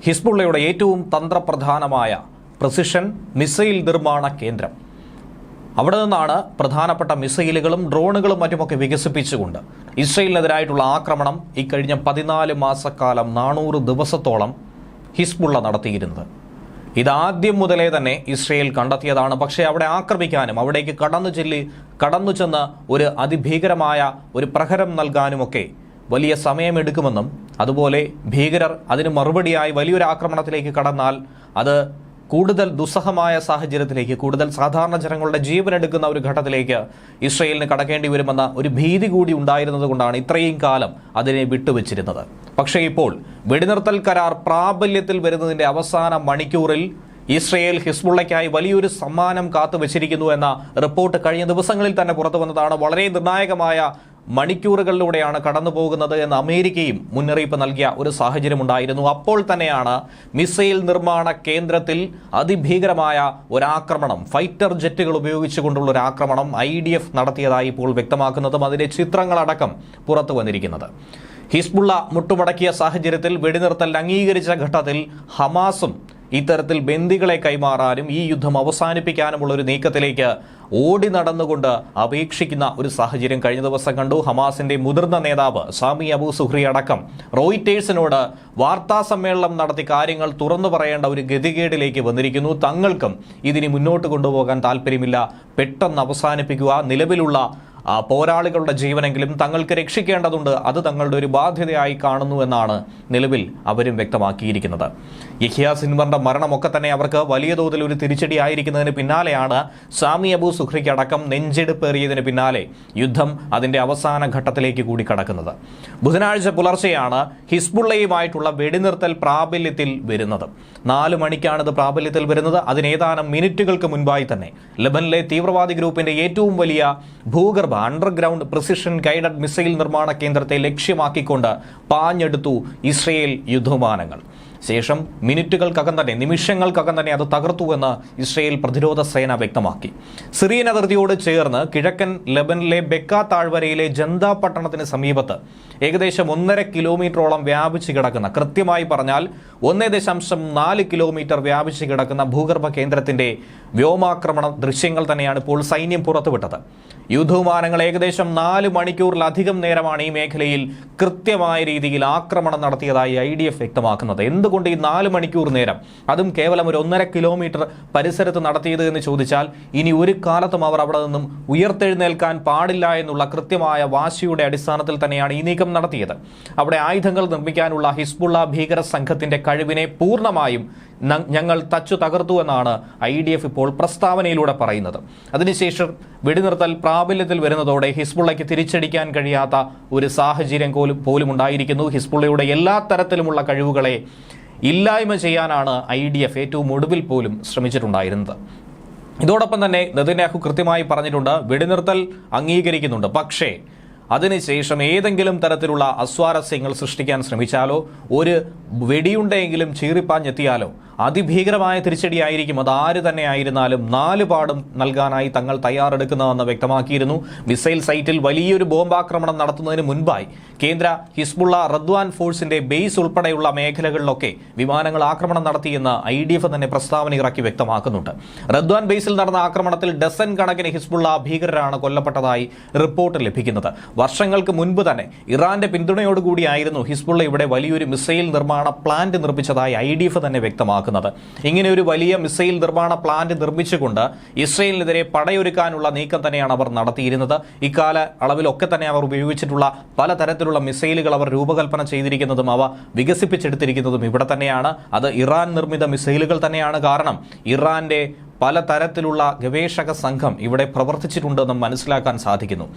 ഹിസ്ബുള്ളയുടെ ഏറ്റവും തന്ത്രപ്രധാനമായ പ്രിസിഷൻ മിസൈൽ നിർമ്മാണ കേന്ദ്രം. അവിടെ നിന്നാണ് പ്രധാനപ്പെട്ട മിസൈലുകളും ഡ്രോണുകളും മറ്റുമൊക്കെ വികസിപ്പിച്ചുകൊണ്ട് ഇസ്രയേലിനെതിരായിട്ടുള്ള ആക്രമണം ഇക്കഴിഞ്ഞ 14 മാസക്കാലം 400 ദിവസത്തോളം ഹിസ്ബുള്ള നടത്തിയിരുന്നത്. ഇതാദ്യം മുതലേ തന്നെ ഇസ്രയേൽ കണ്ടെത്തിയതാണ്. പക്ഷേ അവിടെ ആക്രമിക്കാനും അവിടേക്ക് കടന്നു ചെന്ന് ഒരു അതിഭീകരമായ ഒരു പ്രഹരം നൽകാനുമൊക്കെ വലിയ സമയമെടുക്കുമെന്നും അതുപോലെ ഭീകരർ അതിന് മറുപടിയായി വലിയൊരു ആക്രമണത്തിലേക്ക് കടന്നാൽ അത് കൂടുതൽ ദുസ്സഹമായ സാഹചര്യത്തിലേക്ക്, കൂടുതൽ സാധാരണ ജനങ്ങളുടെ ജീവനെടുക്കുന്ന ഒരു ഘട്ടത്തിലേക്ക് ഇസ്രയേലിന് കടക്കേണ്ടി വരുമെന്ന ഒരു ഭീതി കൂടി ഉണ്ടായിരുന്നത് കൊണ്ടാണ് ഇത്രയും കാലം അതിനെ വിട്ടുവച്ചിരുന്നത്. പക്ഷേ ഇപ്പോൾ വെടിനിർത്തൽ കരാർ പ്രാബല്യത്തിൽ വരുന്നതിന്റെ അവസാന മണിക്കൂറിൽ ഇസ്രയേൽ ഹിസ്ബുള്ളയ്ക്കായി വലിയൊരു സമ്മാനം കാത്തുവച്ചിരിക്കുന്നു എന്ന റിപ്പോർട്ട് കഴിഞ്ഞ ദിവസങ്ങളിൽ തന്നെ പുറത്തു വന്നതാണ്. വളരെ നിർണായകമായ മണിക്കൂറുകളിലൂടെയാണ് കടന്നു പോകുന്നത് എന്ന് അമേരിക്കയും മുന്നറിയിപ്പ് നൽകിയ ഒരു സാഹചര്യമുണ്ടായിരുന്നു. അപ്പോൾ തന്നെയാണ് മിസൈൽ നിർമ്മാണ കേന്ദ്രത്തിൽ അതിഭീകരമായ ഒരാക്രമണം, ഫൈറ്റർ ജെറ്റുകൾ ഉപയോഗിച്ചുകൊണ്ടുള്ള ഒരു ആക്രമണം IDF നടത്തിയതായി ഇപ്പോൾ വ്യക്തമാക്കുന്നതും അതിന്റെ ചിത്രങ്ങളടക്കം പുറത്തു വന്നിരിക്കുന്നത്. ഹിസ്ബുള്ള മുട്ടുമടക്കിയ സാഹചര്യത്തിൽ വെടിനിർത്തൽ അംഗീകരിച്ച ഘട്ടത്തിൽ ഹമാസും ഇത്തരത്തിൽ ബന്ദികളെ കൈമാറാനും ഈ യുദ്ധം അവസാനിപ്പിക്കാനുമുള്ള ഒരു നീക്കത്തിലേക്ക് ഓടി നടന്നുകൊണ്ട് അപേക്ഷിക്കുന്ന ഒരു സാഹചര്യം കഴിഞ്ഞ ദിവസം കണ്ടു. ഹമാസിന്റെ മുതിർന്ന നേതാവ് സാമി അബു സുഹ്രി അടക്കം റോയിറ്റേഴ്സിനോട് വാർത്താ സമ്മേളനം നടത്തി കാര്യങ്ങൾ തുറന്നു പറയേണ്ട ഒരു ഗതികേടിലേക്ക് വന്നിരിക്കുന്നു. തങ്ങൾക്കും ഇതിനി മുന്നോട്ട് കൊണ്ടുപോകാൻ താല്പര്യമില്ല, പെട്ടെന്ന് അവസാനിപ്പിക്കുക, നിലവിലുള്ള പോരാളികളുടെ ജീവനെങ്കിലും തങ്ങൾക്ക് രക്ഷിക്കേണ്ടതുണ്ട്, അത് തങ്ങളുടെ ഒരു ബാധ്യതയായി കാണുന്നു എന്നാണ് നിലവിൽ അവരും വ്യക്തമാക്കിയിരിക്കുന്നത്. യഹ്യ സിൻവറിന്റെ മരണമൊക്കെ തന്നെ അവർക്ക് വലിയ തോതിൽ ഒരു തിരിച്ചടി ആയിരിക്കുന്നതിന് പിന്നാലെയാണ് സാമി അബു സുഹ്രിക്ക് അടക്കം നെഞ്ചെടുപ്പേറിയതിന് പിന്നാലെ യുദ്ധം അതിന്റെ അവസാന ഘട്ടത്തിലേക്ക് കൂടി കടക്കുന്നത്. ബുധനാഴ്ച പുലർച്ചെയാണ് ഹിസ്ബുള്ളയുമായിട്ടുള്ള വെടിനിർത്തൽ പ്രാബല്യത്തിൽ വരുന്നത്. 4 മണിക്കാണിത് പ്രാബല്യത്തിൽ വരുന്നത്. അതിനേതാനും മിനിറ്റുകൾക്ക് മുൻപായി തന്നെ ലെബനിലെ തീവ്രവാദി ഗ്രൂപ്പിന്റെ ഏറ്റവും വലിയ ഭൂഗർഭ അണ്ടർഗ്രൗണ്ട് പ്രിസിഷൻ ഗൈഡഡ് മിസൈൽ നിർമ്മാണ കേന്ദ്രത്തെ ലക്ഷ്യമാക്കിക്കൊണ്ട് പാഞ്ഞെടുത്തു ഇസ്രയേൽ യുദ്ധവിമാനങ്ങൾ. ശേഷം മിനിറ്റുകൾക്കകം തന്നെ, നിമിഷങ്ങൾക്കകം തന്നെ അത് തകർത്തുവെന്ന് ഇസ്രയേൽ പ്രതിരോധ സേന വ്യക്തമാക്കി. സിറിയൻ അതിർത്തിയോട് ചേർന്ന് കിഴക്കൻ ലെബനിലെ ബെക്ക താഴ്വരയിലെ ജന്ത പട്ടണത്തിന് സമീപത്ത് ഏകദേശം 1.5 കിലോമീറ്ററോളം വ്യാപിച്ചു കിടക്കുന്ന, കൃത്യമായി പറഞ്ഞാൽ 1.4 കിലോമീറ്റർ വ്യാപിച്ചു കിടക്കുന്ന ഭൂഗർഭ കേന്ദ്രത്തിന്റെ വ്യോമാക്രമണ ദൃശ്യങ്ങൾ തന്നെയാണ് ഇപ്പോൾ സൈന്യം പുറത്തുവിട്ടത്. യുദ്ധവിമാനങ്ങൾ ഏകദേശം 4 മണിക്കൂറിലധികം നേരമാണ് ഈ മേഖലയിൽ കൃത്യമായ രീതിയിൽ ആക്രമണം നടത്തിയതായി IDF വ്യക്തമാക്കുന്നത്. എന്തുകൊണ്ട് ഈ 4 മണിക്കൂർ നേരം, അതും കേവലം ഒരു 1.5 കിലോമീറ്റർ പരിസരത്ത് നടത്തിയത് എന്ന് ചോദിച്ചാൽ ഇനി ഒരു കാലത്തും അവർ അവിടെ നിന്നും ഉയർത്തെഴുന്നേൽക്കാൻ പാടില്ല എന്നുള്ള കൃത്യമായ വാശിയുടെ അടിസ്ഥാനത്തിൽ തന്നെയാണ് ഈ നീക്കം നടത്തിയത്. അവിടെ ആയുധങ്ങൾ നിർമ്മിക്കാനുള്ള ഹിസ്ബുള്ള ഭീകര സംഘത്തിന്റെ കഴിവിനെ പൂർണ്ണമായും ഞങ്ങൾ തച്ചു തകർത്തു എന്നാണ് IDF ഇപ്പോൾ പ്രസ്താവനയിലൂടെ പറയുന്നത്. അതിനുശേഷം വെടിനിർത്തൽ പ്രാബല്യത്തിൽ വരുന്നതോടെ ഹിസ്ബുള്ളയ്ക്ക് തിരിച്ചടിക്കാൻ കഴിയാത്ത ഒരു സാഹചര്യം പോലും ഉണ്ടായിരിക്കുന്നു. ഹിസ്ബുള്ളയുടെ എല്ലാ തരത്തിലുമുള്ള കഴിവുകളെ ഇല്ലായ്മ ചെയ്യാനാണ് IDF ഏറ്റവും ഒടുവിൽ പോലും ശ്രമിച്ചിട്ടുണ്ടായിരുന്നത്. ഇതോടൊപ്പം തന്നെ നെതന്യാഹു കൃത്യമായി പറഞ്ഞിട്ടുണ്ട്, വെടിനിർത്തൽ അംഗീകരിക്കുന്നുണ്ട്, പക്ഷേ അതിനുശേഷം ഏതെങ്കിലും തരത്തിലുള്ള അസ്വാരസ്യങ്ങൾ സൃഷ്ടിക്കാൻ ശ്രമിച്ചാലോ ഒരു വെടിയുണ്ടെങ്കിലും ചീറിപ്പാഞ്ഞെത്തിയാലോ അതിഭീകരമായ തിരിച്ചടിയായിരിക്കും അത് ആര് തന്നെ ആയിരുന്നാലും 4 പാടും നൽകാനായി തങ്ങൾ തയ്യാറെടുക്കുന്നതെന്ന് വ്യക്തമാക്കിയിരുന്നു. മിസൈൽ സൈറ്റിൽ വലിയൊരു ബോംബാക്രമണം നടത്തുന്നതിന് മുൻപായി കേന്ദ്ര ഹിസ്ബുള്ള റദ്വാൻ ഫോഴ്സിന്റെ ബേസ് ഉൾപ്പെടെയുള്ള മേഖലകളിലൊക്കെ വിമാനങ്ങൾ ആക്രമണം നടത്തിയെന്ന് IDF തന്നെ പ്രസ്താവന ഇറക്കി വ്യക്തമാക്കുന്നുണ്ട്. റദ്വാൻ ബേസിൽ നടന്ന ആക്രമണത്തിൽ ഡസൻ കണക്കിന് ഹിസ്ബുള്ള ഭീകരരാണ് കൊല്ലപ്പെട്ടതായി റിപ്പോർട്ട് ലഭിക്കുന്നത്. വർഷങ്ങൾക്ക് മുൻപ് തന്നെ ഇറാന്റെ പിന്തുണയോടുകൂടിയായിരുന്നു ഹിസ്ബുള്ള ഇവിടെ വലിയൊരു മിസൈൽ നിർമ്മാണ പ്ലാന്റ് നിർമ്മിച്ചതായി IDF തന്നെ വ്യക്തമാക്കുന്നത്. ഇങ്ങനെ ഒരു വലിയ മിസൈൽ നിർമ്മാണ പ്ലാന്റ് നിർമ്മിച്ചുകൊണ്ട് ഇസ്രയേലിനെതിരെ പടയൊരുക്കാനുള്ള നീക്കം തന്നെയാണ് അവർ നടത്തിയിരുന്നത്. ഇക്കാല അളവിലൊക്കെ തന്നെ അവർ ഉപയോഗിച്ചിട്ടുള്ള പലതരത്തിലുള്ള മിസൈലുകൾ അവർ രൂപകൽപ്പന ചെയ്തിരിക്കുന്നതും അവ വികസിപ്പിച്ചെടുത്തിരിക്കുന്നതും ഇവിടെ തന്നെയാണ്. അത് ഇറാൻ നിർമ്മിത മിസൈലുകൾ തന്നെയാണ്. കാരണം ഇറാന്റെ പലതരത്തിലുള്ള ഗവേഷക സംഘം ഇവിടെ പ്രവർത്തിച്ചിട്ടുണ്ടെന്നും മനസ്സിലാക്കാൻ സാധിക്കുന്നു.